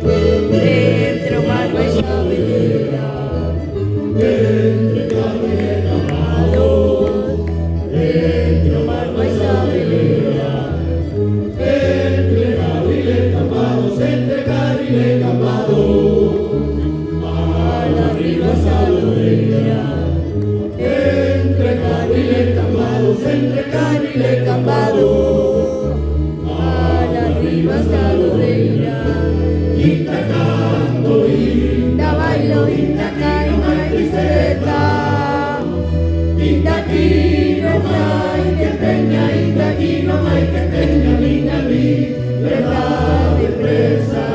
entre humano y sabiduría, entre Gabriel amados, entre humano y sabiduría, entre Gabriel amados, entre Gabriel amados, a la arriba sabiduría, entre Gabriel amados, entre Gabriel amados, a la arriba sabiduría. Inta canto, inta bailo, inta cae, no hay tristeza. Inta aquí no hay que tenga, inta aquí no hay que tenga, inta libertad de presa.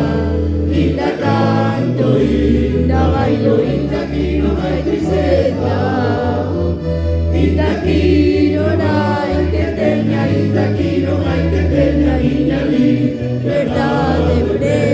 Inta canto, inta bailo, inta aquí no hay tristeza. Inta aquí no hay que tenga, inta aquí no hay que tenga, inta libertad de presa.